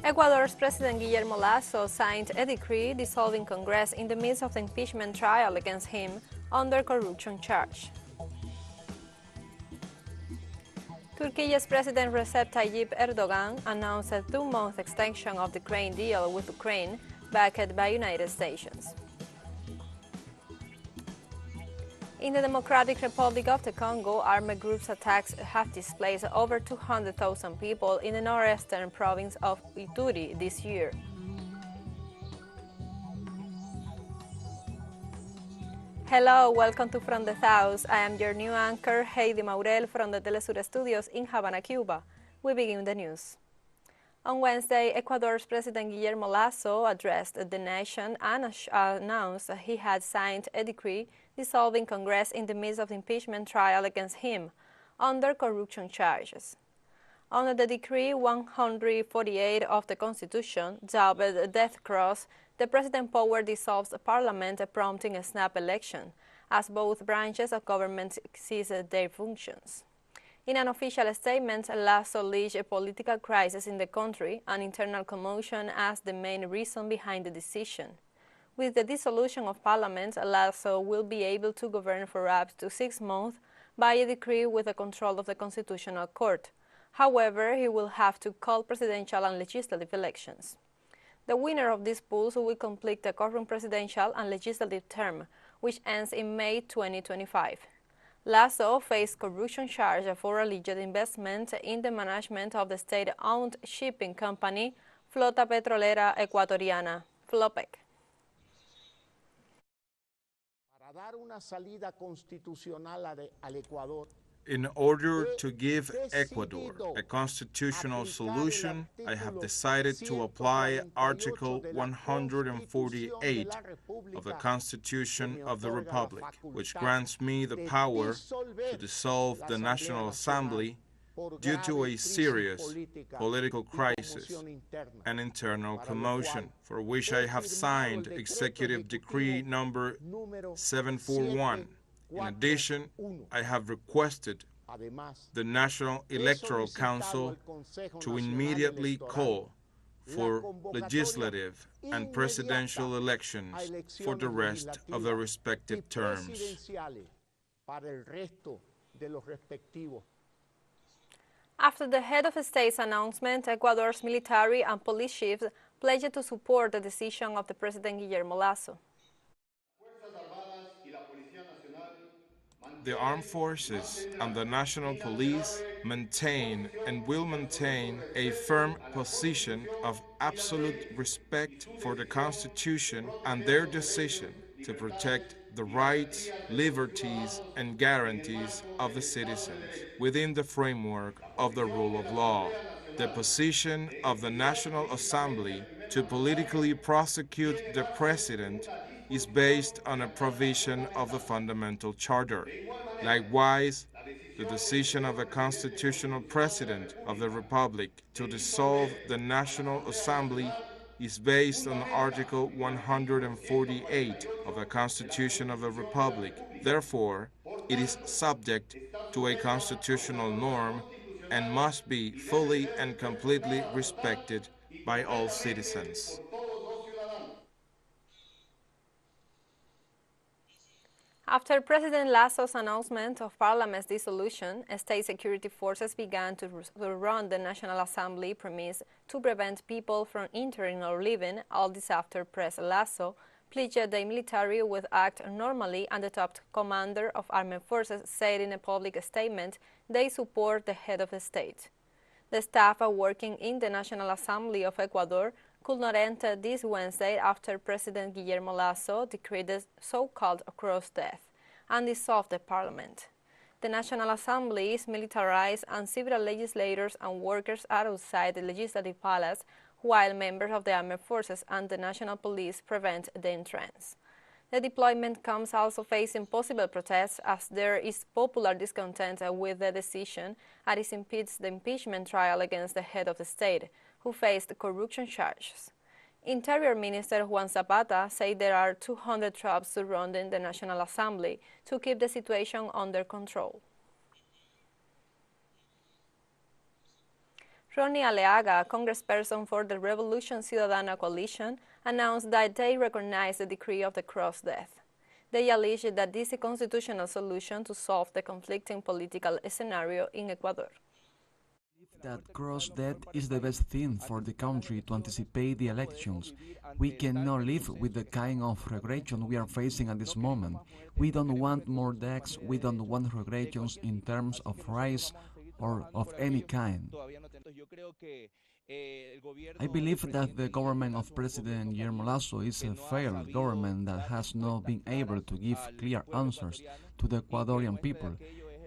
Ecuador's President Guillermo Lasso signed a decree dissolving Congress in the midst of the impeachment trial against him under corruption charge. Turkey's President Recep Tayyip Erdogan announced a 2-month extension of the grain deal with Ukraine, backed by United States. In the Democratic Republic of the Congo, armed groups' attacks have displaced over 200,000 people in the northeastern province of Ituri this year. Hello, welcome to From the South. I am your new anchor, Heidy Maurell from the teleSUR studios in Havana, Cuba. We begin the news. On Wednesday, Ecuador's President Guillermo Lasso addressed the nation and announced that he had signed a decree dissolving Congress in the midst of the impeachment trial against him under corruption charges. Under the Decree 148 of the Constitution, dubbed the Death Cross, the President's power dissolves the Parliament, prompting a snap election, as both branches of government cease their functions. In an official statement, Lasso alleged a political crisis in the country and internal commotion as the main reason behind the decision. With the dissolution of Parliament, Lasso will be able to govern for up to 6 months by a decree with the control of the Constitutional Court. However, he will have to call presidential and legislative elections. The winner of these polls will complete the current presidential and legislative term, which ends in May 2025. Lasso faced corruption charges for alleged investment in the management of the state-owned shipping company Flota Petrolera Ecuatoriana, FLOPEC. In order to give Ecuador a constitutional solution, I have decided to apply Article 148 of the Constitution of the Republic, which grants me the power to dissolve the National Assembly due to a serious political crisis and internal commotion, for which I have signed Executive Decree number 741. In addition, I have requested the National Electoral Council to immediately call for legislative and presidential elections for the rest of the respective terms. After the head of state's announcement, Ecuador's military and police chiefs pledged to support the decision of the President Guillermo Lasso. The armed forces and the national police maintain and will maintain a firm position of absolute respect for the Constitution and their decision to protect the rights, liberties, and guarantees of the citizens within the framework of the rule of law. The position of the National Assembly to politically prosecute the President is based on a provision of the Fundamental Charter. Likewise, the decision of the Constitutional President of the Republic to dissolve the National Assembly is based on Article 148 of the Constitution of the Republic. Therefore, it is subject to a constitutional norm and must be fully and completely respected by all citizens. After President Lasso's announcement of Parliament's dissolution, state security forces began to run the National Assembly premise to prevent people from entering or leaving. All this after President Lasso pledged the military would act normally, and the top commander of armed forces said in a public statement they support the head of the state. The staff working in the National Assembly of Ecuador could not enter this Wednesday after President Guillermo Lasso decreed the so-called cross death and dissolved the parliament. The National Assembly is militarized and several legislators and workers are outside the Legislative Palace, while members of the armed forces and the national police prevent the entrance. The deployment comes also facing possible protests as there is popular discontent with the decision as it impedes the impeachment trial against the head of the state, who faced corruption charges. Interior Minister Juan Zapata said there are 200 troops surrounding the National Assembly to keep the situation under control. Ronnie Aleaga, Congressperson for the Revolution Ciudadana coalition, announced that they recognize the decree of the cross death. They allege that this is a constitutional solution to solve the conflicting political scenario in Ecuador. That cross death is the best thing for the country to anticipate the elections. We cannot live with the kind of regression we are facing at this moment. We don't want more deaths, we don't want regressions in terms of race or of any kind. I believe that the government of President Guillermo Lasso is a failed government that has not been able to give clear answers to the Ecuadorian people.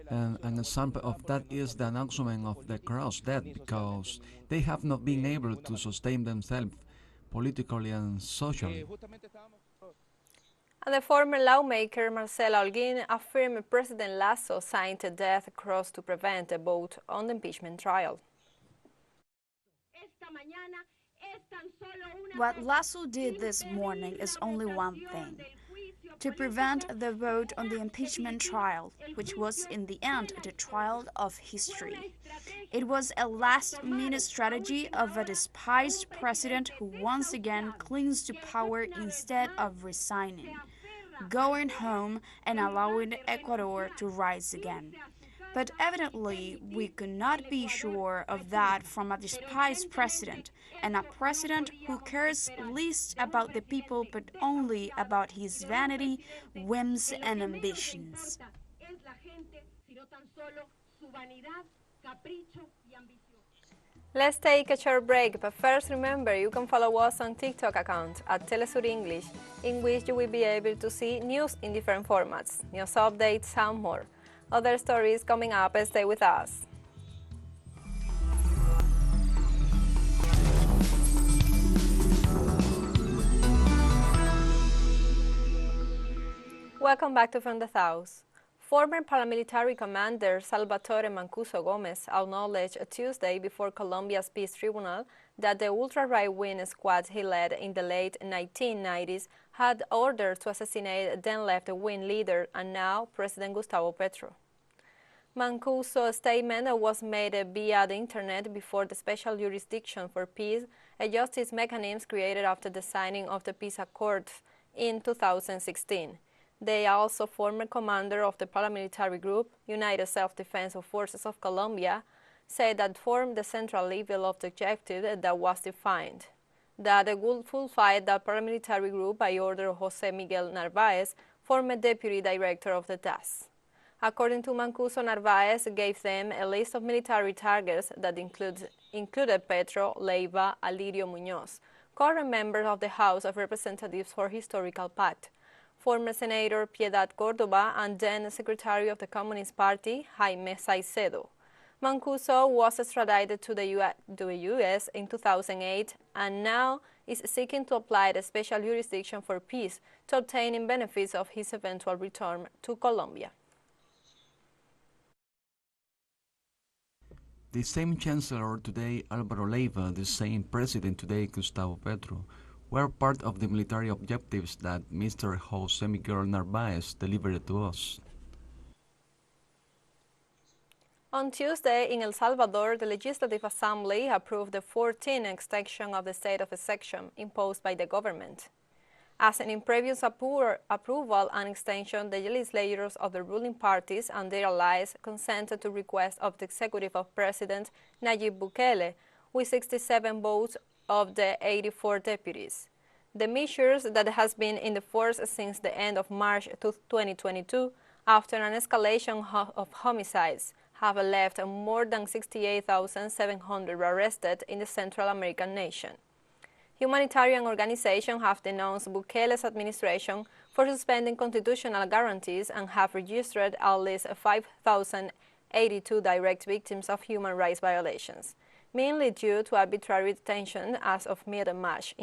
And an example of that is the announcement of the cross death, because they have not been able to sustain themselves politically and socially. And the former lawmaker Marcela Holguín affirmed President Lasso signed a death cross to prevent a vote on the impeachment trial. What Lasso did this morning is only one thing: to prevent the vote on the impeachment trial, which was in the end the trial of history. It was a last-minute strategy of a despised president who once again clings to power instead of resigning, going home and allowing Ecuador to rise again. But evidently, we could not be sure of that from a despised president, and a president who cares least about the people but only about his vanity, whims, and ambitions. Let's take a short break, but first remember you can follow us on TikTok account at teleSUR English, in which you will be able to see news in different formats, news updates, and more. Other stories coming up, stay with us. Welcome back to From the South. Former paramilitary commander Salvatore Mancuso Gomez acknowledged Tuesday before Colombia's Peace Tribunal that the ultra-right-wing squad he led in the late 1990s had ordered to assassinate then left-wing leader and now President Gustavo Petro. Mancuso's statement was made via the internet before the Special Jurisdiction for Peace, a justice mechanism created after the signing of the peace accords in 2016. They are also former commander of the paramilitary group, United Self-Defense Forces of Colombia, said that formed the central level of the objective that was defined. That it would fulfill the paramilitary group by order of José Miguel Narváez, former deputy director of the task. According to Mancuso, Narváez gave them a list of military targets that included Petro, Leiva, Alirio Muñoz, current members of the House of Representatives for Historical Pact, former Senator Piedad Córdoba, and then Secretary of the Communist Party, Jaime Saicedo. Mancuso was extradited to the U.S. in 2008 and now is seeking to apply the Special Jurisdiction for Peace to obtain benefits of his eventual return to Colombia. The same Chancellor today, Álvaro Leiva, the same President today, Gustavo Petro, were part of the military objectives that Mr. José Miguel Narváez delivered to us. On Tuesday, in El Salvador, the Legislative Assembly approved the 14th extension of the state of exception imposed by the government. As in previous approval and extension, the legislators of the ruling parties and their allies consented to request of the executive of President Nayib Bukele, with 67 votes of the 84 deputies. The measures that has been in the force since the end of March 2022, after an escalation of homicides, have left more than 68,700 arrested in the Central American nation. Humanitarian organizations have denounced Bukele's administration for suspending constitutional guarantees and have registered at least 5,082 direct victims of human rights violations, mainly due to arbitrary detention as of mid-March.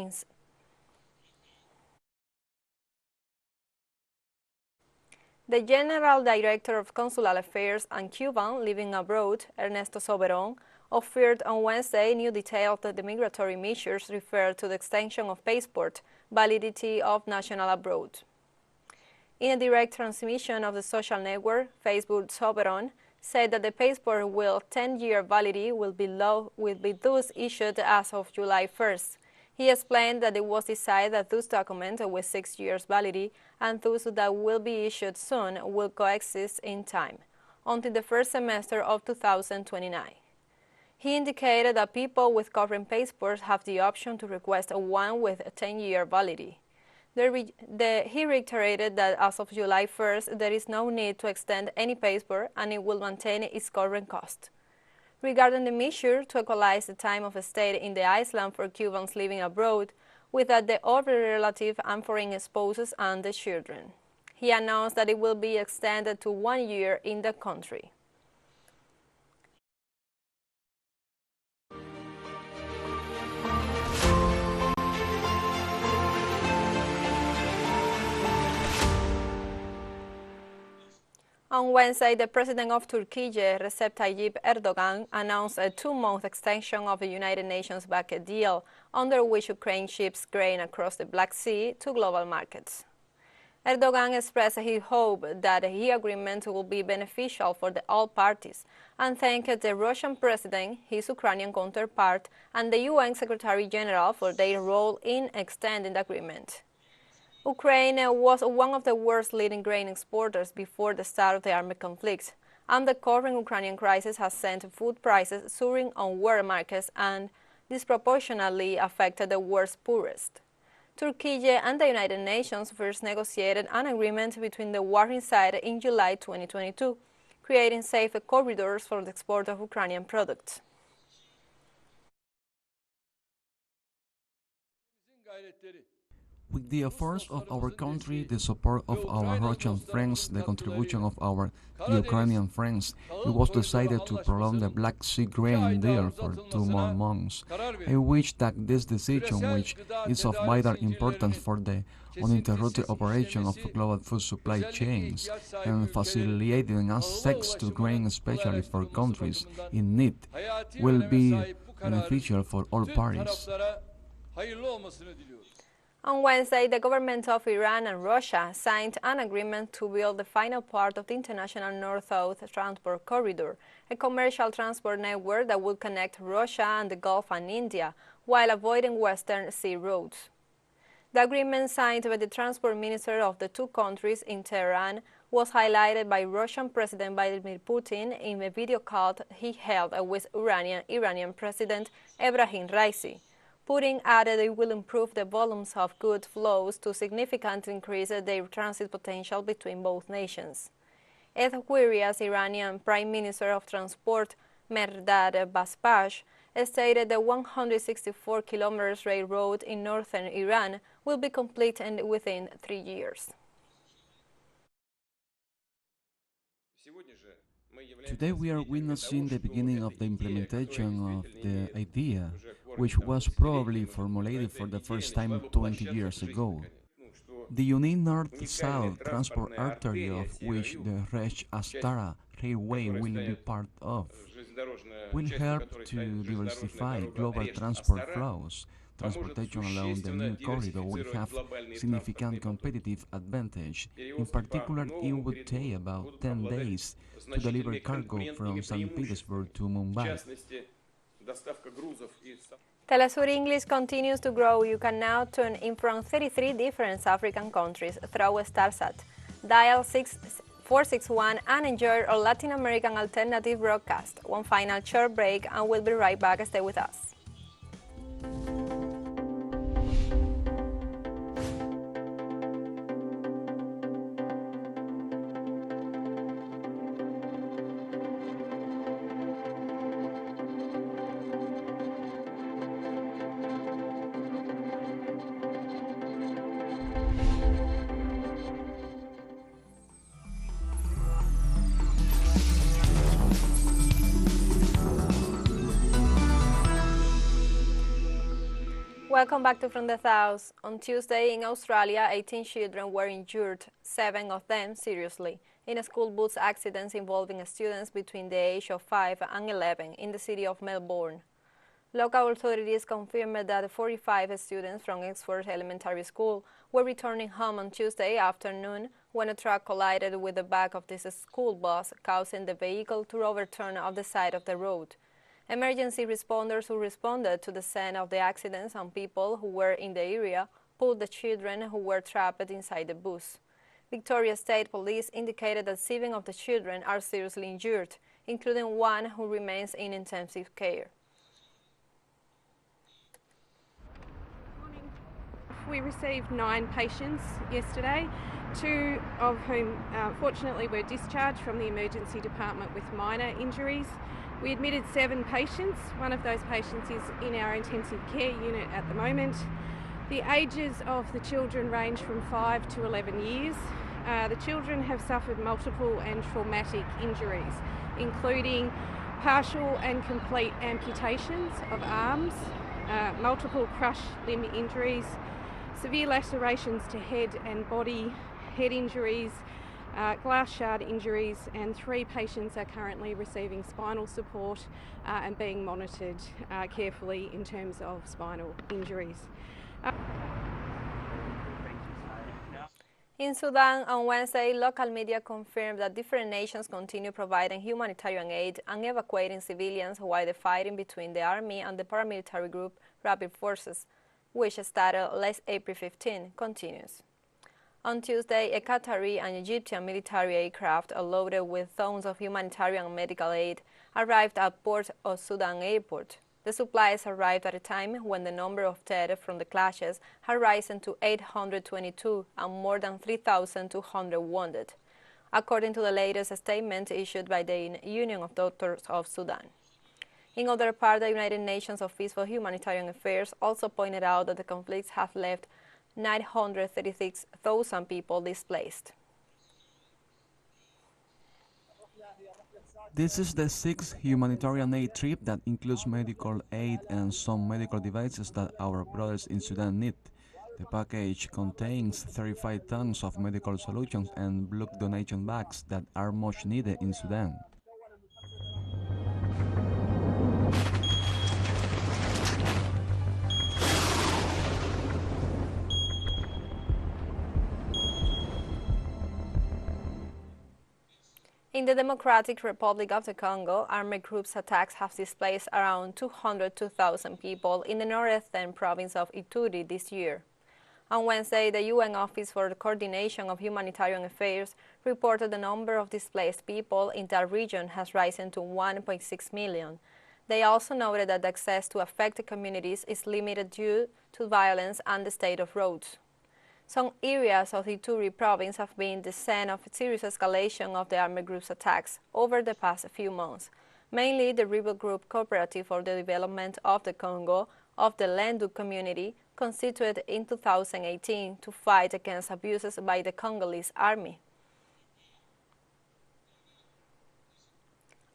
The General Director of Consular Affairs and Cuban living abroad, Ernesto Soberon, offered on Wednesday new details of the migratory measures referred to the extension of passport validity of national abroad. In a direct transmission of the social network, Facebook, Soberon said that the passport with 10-year validity will be thus issued as of July 1st. He explained that it was decided that those documents with 6 years validity and those that will be issued soon will coexist in time until the first semester of 2029. He indicated that people with current passports have the option to request one with a 10-year validity. He reiterated that as of July 1st, there is no need to extend any passport and it will maintain its current cost. Regarding the measure to equalize the time of stay in the island for Cubans living abroad, without the other relative and foreign spouses and the children, he announced that it will be extended to 1 year in the country. On Wednesday, the president of Türkiye, Recep Tayyip Erdogan, announced a 2-month extension of the United Nations-backed deal, under which Ukraine ships grain across the Black Sea to global markets. Erdogan expressed his hope that the agreement will be beneficial for all parties and thanked the Russian president, his Ukrainian counterpart, and the UN Secretary-General for their role in extending the agreement. Ukraine was one of the world's leading grain exporters before the start of the armed conflict, and the current Ukrainian crisis has sent food prices soaring on world markets and disproportionately affected the world's poorest. Türkiye and the United Nations first negotiated an agreement between the warring sides in July 2022, creating safe corridors for the export of Ukrainian products. With the efforts of our country, the support of our Russian friends, the contribution of our Ukrainian friends, it was decided to prolong the Black Sea grain deal for 2 more months. I wish that this decision, which is of vital importance for the uninterrupted operation of global food supply chains and facilitating access to grain, especially for countries in need, will be beneficial for all parties. On Wednesday, the governments of Iran and Russia signed an agreement to build the final part of the International North-South Transport Corridor, a commercial transport network that will connect Russia and the Gulf and India, while avoiding Western sea routes. The agreement signed by the transport minister of the two countries in Tehran was highlighted by Russian President Vladimir Putin in a video call he held with Iranian President Ebrahim Raisi. Putin added it will improve the volumes of goods flows to significantly increase their transit potential between both nations. Ecuador's Iranian Prime Minister of Transport, Mehrdad Baspash, stated the 164-kilometer railroad in northern Iran will be completed within 3 years. Today we are witnessing the beginning of the implementation of the idea, which was probably formulated for the first time 20 years ago. The unique north-south transport artery, of which the Resh-Astara Railway will be part of, will help to diversify global transport flows. Transportation along the new corridor will have significant competitive advantage. In particular, it would take about 10 days to deliver cargo from St. Petersburg to Mumbai. teleSUR English continues to grow. You can now tune in from 33 different African countries through StarSat. Dial 461 and enjoy our Latin American alternative broadcast. One final short break and we'll be right back. Stay with us. Welcome back to From the South. On Tuesday in Australia, 18 children were injured, 7 of them seriously, in a school bus accident involving students between the age of 5 and 11 in the city of Melbourne. Local authorities confirmed that 45 students from Oxford Elementary School were returning home on Tuesday afternoon when a truck collided with the back of this school bus, causing the vehicle to overturn off the side of the road. Emergency responders who responded to the scene of the accident and people who were in the area pulled the children who were trapped inside the bus. Victoria State Police indicated that 7 of the children are seriously injured, including one who remains in intensive care. We received 9 patients yesterday, 2 of whom fortunately were discharged from the emergency department with minor injuries. We admitted 7 patients. One of those patients is in our intensive care unit at the moment. The ages of the children range from 5 to 11 years. The children have suffered multiple and traumatic injuries, including partial and complete amputations of arms, multiple crush limb injuries, severe lacerations to head and body, head injuries, glass shard injuries, and 3 patients are currently receiving spinal support and being monitored carefully in terms of spinal injuries. In Sudan, on Wednesday, local media confirmed that different nations continue providing humanitarian aid and evacuating civilians while the fighting between the army and the paramilitary group Rapid Forces, which started last April 15, continues. On Tuesday, a Qatari and Egyptian military aircraft loaded with tons of humanitarian and medical aid arrived at Port of Sudan Airport. The supplies arrived at a time when the number of dead from the clashes had risen to 822 and more than 3,200 wounded, according to the latest statement issued by the Union of Doctors of Sudan. In other part, the United Nations Office for Humanitarian Affairs also pointed out that the conflicts have left 936,000 people displaced. This is the 6th humanitarian aid trip that includes medical aid and some medical devices that our brothers in Sudan need. The package contains 35 tons of medical solutions and blood donation bags that are much needed in Sudan. In the Democratic Republic of the Congo, armed groups' attacks have displaced around 202,000 people in the northeastern province of Ituri this year. On Wednesday, the UN Office for the Coordination of Humanitarian Affairs reported the number of displaced people in that region has risen to 1.6 million. They also noted that access to affected communities is limited due to violence and the state of roads. Some areas of the Ituri province have been the scene of serious escalation of the armed groups' attacks over the past few months, mainly the rebel group Cooperative for the Development of the Congo of the Lendu community, constituted in 2018 to fight against abuses by the Congolese army.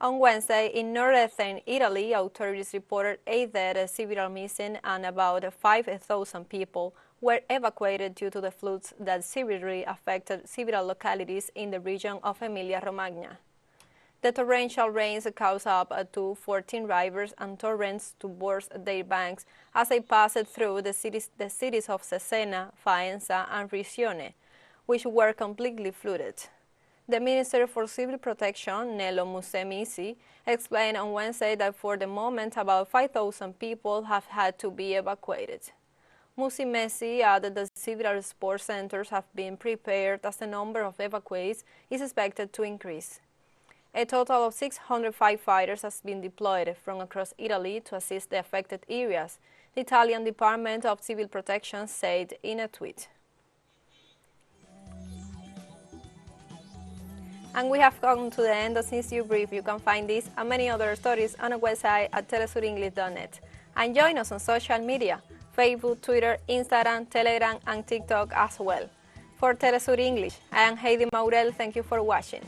On Wednesday, in northern Italy, authorities reported 8 dead, several missing, and about 5,000 people were evacuated due to the floods that severely affected several localities in the region of Emilia-Romagna. The torrential rains caused up to 14 rivers and torrents to burst their banks as they passed through the cities of Cesena, Faenza, and Riccione, which were completely flooded. The Minister for Civil Protection, Nello Musumeci, explained on Wednesday that for the moment about 5,000 people have had to be evacuated. Musumeci added that several sports centers have been prepared as the number of evacuees is expected to increase. A total of 600 firefighters has been deployed from across Italy to assist the affected areas, the Italian Department of Civil Protection said in a tweet. And we have come to the end of this news brief. You can find this and many other stories on our website at telesurenglish.net. And join us on social media, Facebook, Twitter, Instagram, Telegram, and TikTok as well. For TeleSUR English, I am Heidy Maurell. Thank you for watching.